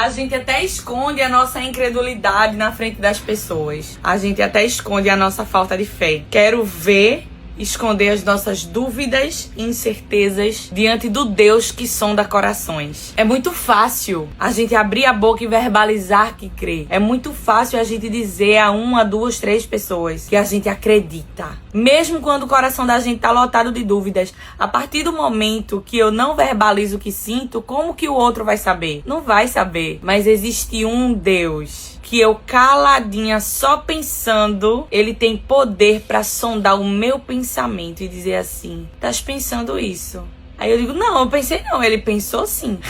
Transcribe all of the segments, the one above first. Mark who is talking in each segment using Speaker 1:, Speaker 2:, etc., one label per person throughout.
Speaker 1: A gente até esconde a nossa incredulidade na frente das pessoas. A gente até esconde a nossa falta de fé. Quero ver esconder as nossas dúvidas e incertezas diante do Deus que sonda corações. É muito fácil a gente abrir a boca e verbalizar que crê. É muito fácil a gente dizer a uma, duas, três pessoas que a gente acredita. Mesmo quando o coração da gente tá lotado de dúvidas. A partir do momento que eu não verbalizo o que sinto, como que o outro vai saber? Não vai saber. Mas existe um Deus que eu caladinha só pensando, ele tem poder pra sondar o meu pensamento e dizer assim, estás pensando isso? Aí eu digo, não, eu pensei não, ele pensou sim.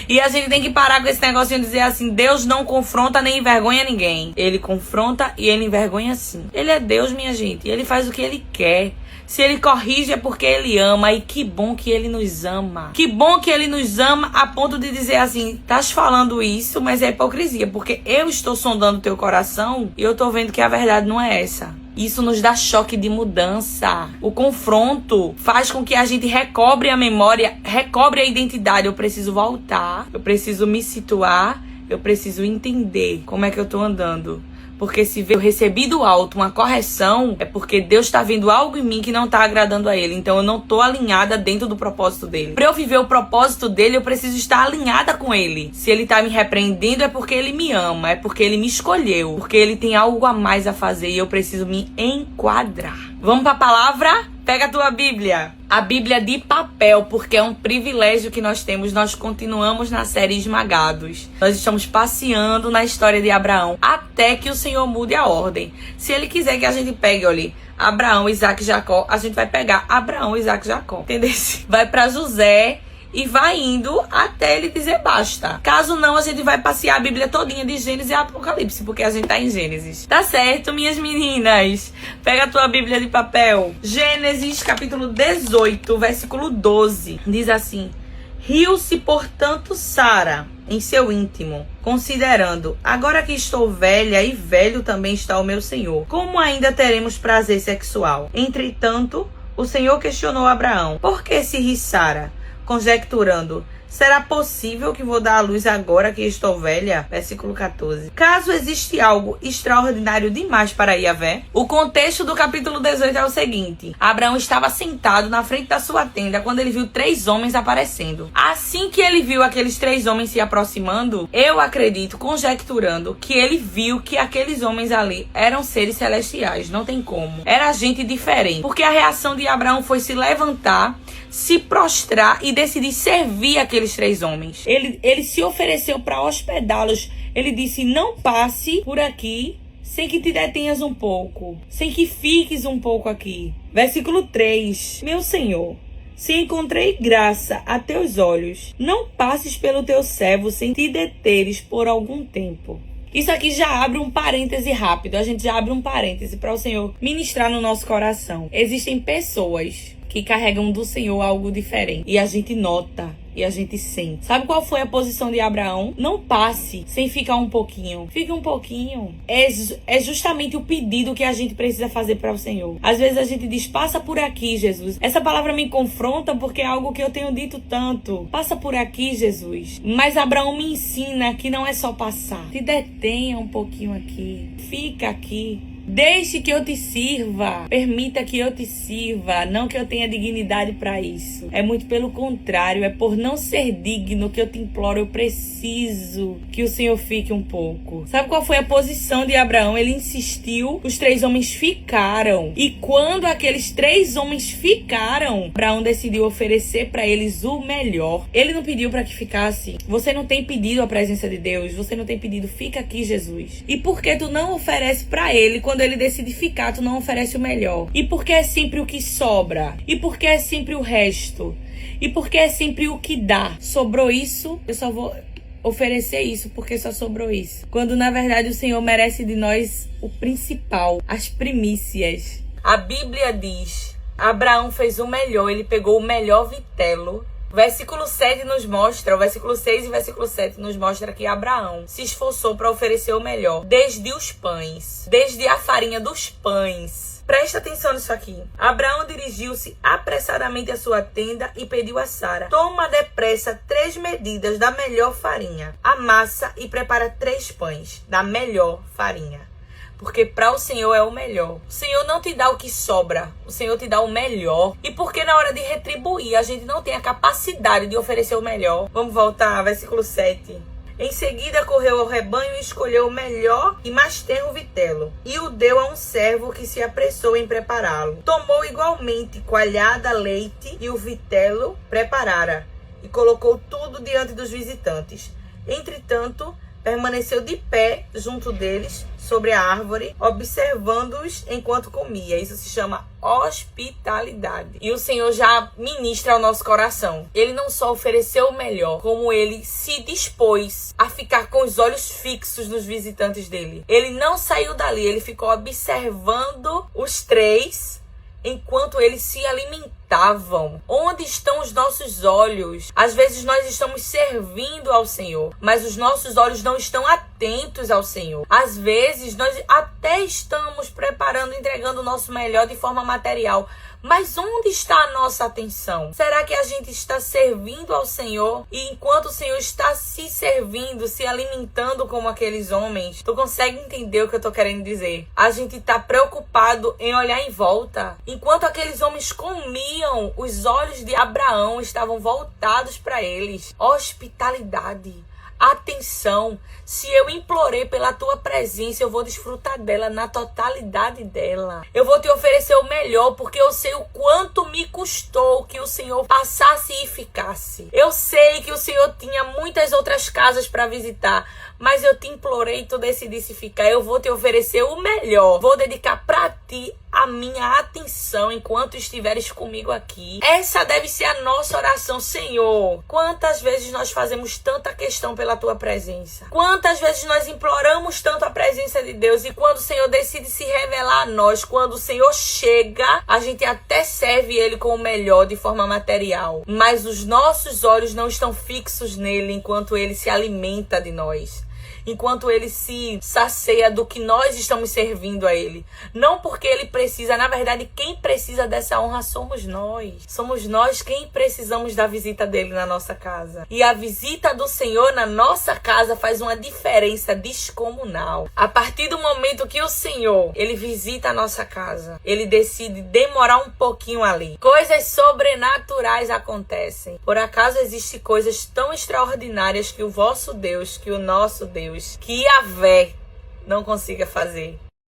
Speaker 1: E a gente tem que parar com esse negocinho de dizer assim, Deus não confronta nem envergonha ninguém. Ele confronta e ele envergonha sim. Ele é Deus, minha gente, e ele faz o que ele quer. Se ele corrige é porque ele ama. E que bom que ele nos ama. Que bom que ele nos ama a ponto de dizer assim, estás falando isso, mas é hipocrisia. Porque eu estou sondando teu coração e eu tô vendo que a verdade não é essa. Isso nos dá choque de mudança. O confronto faz com que a gente recobre a memória, recobre a identidade. Eu preciso voltar, eu preciso me situar, eu preciso entender como é que eu tô andando. Porque se eu recebi do alto uma correção, é porque Deus está vendo algo em mim que não está agradando a Ele. Então eu não estou alinhada dentro do propósito dele. Para eu viver o propósito dele, eu preciso estar alinhada com Ele. Se Ele está me repreendendo, é porque Ele me ama, é porque Ele me escolheu. Porque Ele tem algo a mais a fazer e eu preciso me enquadrar. Vamos para a palavra? Pega a tua Bíblia. A Bíblia de papel, porque é um privilégio que nós temos. Nós continuamos na série Esmagados. Nós estamos passeando na história de Abraão até que o Senhor mude a ordem. Se Ele quiser que a gente pegue, olha, Abraão, Isaac e Jacó, a gente vai pegar Abraão, Isaac e Jacó. Entendeu? Vai para José e vai indo até ele dizer basta. Caso não, a gente vai passear a Bíblia todinha de Gênesis e Apocalipse, porque a gente tá em Gênesis. Tá certo, minhas meninas? Pega a tua Bíblia de papel. Gênesis, capítulo 18, versículo 12. Diz assim: riu-se, portanto, Sara em seu íntimo, considerando, agora que estou velha e velho também está o meu Senhor, como ainda teremos prazer sexual? Entretanto, o Senhor questionou Abraão: por que se ri Sara? Conjecturando, será possível que vou dar à luz agora que estou velha? Versículo 14. Caso existe algo extraordinário demais para Yahvé, o contexto do capítulo 18 é o seguinte: Abraão estava sentado na frente da sua tenda quando ele viu 3 homens aparecendo. Assim que ele viu aqueles 3 homens se aproximando, eu acredito, conjecturando, que ele viu que aqueles homens ali eram seres celestiais. Não tem como. Era gente diferente. Porque a reação de Abraão foi se levantar, se prostrar e decidir servir aqueles 3 homens. Ele se ofereceu para hospedá-los. Ele disse: não passe por aqui sem que te detenhas um pouco, sem que fiques um pouco aqui. Versículo 3. Meu Senhor, se encontrei graça a teus olhos, não passes pelo teu servo sem te deteres por algum tempo. Isso aqui já abre um parêntese rápido. A gente já abre um parêntese para o Senhor ministrar no nosso coração. Existem pessoas que carregam do Senhor algo diferente. E a gente nota, e a gente sente. Sabe qual foi a posição de Abraão? Não passe sem ficar um pouquinho. Fique um pouquinho. É justamente o pedido que a gente precisa fazer para o Senhor. Às vezes a gente diz: passa por aqui, Jesus. Essa palavra me confronta porque é algo que eu tenho dito tanto. Passa por aqui, Jesus. Mas Abraão me ensina que não é só passar. Se detenha um pouquinho aqui. Fica aqui. Deixe que eu te sirva. Permita que eu te sirva. Não que eu tenha dignidade para isso. É muito pelo contrário. É por não ser digno que eu te imploro. Eu preciso que o Senhor fique um pouco. Sabe qual foi a posição de Abraão? Ele insistiu. Os 3 homens ficaram. E quando aqueles 3 homens ficaram, Abraão decidiu oferecer para eles o melhor. Ele não pediu para que ficasse. Você não tem pedido a presença de Deus. Você não tem pedido: fica aqui, Jesus. E por que tu não oferece para ele quando ele decide ficar, tu não oferece o melhor? E porque é sempre o que sobra? E porque é sempre o resto? E porque é sempre o que dá? Sobrou isso, eu só vou oferecer isso porque só sobrou isso. Quando na verdade o Senhor merece de nós o principal, as primícias. A Bíblia diz: Abraão fez o melhor, ele pegou o melhor vitelo. Versículo 7 nos mostra, o versículo 6 e versículo 7 nos mostra que Abraão se esforçou para oferecer o melhor, desde os pães, desde a farinha dos pães. Presta atenção nisso aqui. Abraão dirigiu-se apressadamente à sua tenda e pediu a Sara: toma depressa 3 medidas da melhor farinha, amassa e prepara 3 pães da melhor farinha. Porque para o Senhor é o melhor. O Senhor não te dá o que sobra. O Senhor te dá o melhor. E porque na hora de retribuir, a gente não tem a capacidade de oferecer o melhor. Vamos voltar, versículo 7. Em seguida correu ao rebanho e escolheu o melhor e mais tenro vitelo. E o deu a um servo que se apressou em prepará-lo. Tomou igualmente coalhada, leite e o vitelo preparara. E colocou tudo diante dos visitantes. Entretanto, permaneceu de pé junto deles, sobre a árvore, observando-os enquanto comia. Isso se chama hospitalidade. E o Senhor já ministra ao nosso coração. Ele não só ofereceu o melhor, como ele se dispôs a ficar com os olhos fixos nos visitantes dele. Ele não saiu dali, ele ficou observando os 3 enquanto eles se alimentavam. Onde estão os nossos olhos? Às vezes nós estamos servindo ao Senhor, mas os nossos olhos não estão atentos ao Senhor. Às vezes nós até estamos preparando, entregando o nosso melhor de forma material, mas onde está a nossa atenção? Será que a gente está servindo ao Senhor? E enquanto o Senhor está se servindo, se alimentando como aqueles homens, tu consegue entender o que eu tô querendo dizer? A gente está preocupado em olhar em volta. Enquanto aqueles homens comiam, os olhos de Abraão estavam voltados para eles. Hospitalidade. Atenção, se eu implorei pela tua presença, eu vou desfrutar dela na totalidade dela. Eu vou te oferecer o melhor, porque eu sei o quanto me custou que o Senhor passasse e ficasse. Eu sei que o Senhor tinha muitas outras casas para visitar, mas eu te implorei e tu decidisse ficar. Eu vou te oferecer o melhor. Vou dedicar para ti a minha atenção enquanto estiveres comigo aqui. Essa deve ser a nossa oração. Senhor, quantas vezes nós fazemos tanta questão pela tua presença? Quantas vezes nós imploramos tanto a presença de Deus, e quando o Senhor decide se revelar a nós, quando o Senhor chega, a gente até serve Ele com o melhor de forma material, mas os nossos olhos não estão fixos nele enquanto Ele se alimenta de nós, enquanto Ele se sacia do que nós estamos servindo a Ele. Não porque Ele precisa, na verdade, quem precisa dessa honra somos nós. Somos nós quem precisamos da visita dEle na nossa casa. E a visita do Senhor na nossa casa faz uma diferença descomunal. A partir do momento que o Senhor, Ele visita a nossa casa, Ele decide demorar um pouquinho ali, coisas sobrenaturais acontecem. Por acaso existem coisas tão extraordinárias que o vosso Deus, que o nosso Deus, que Yahvé não consiga fazer?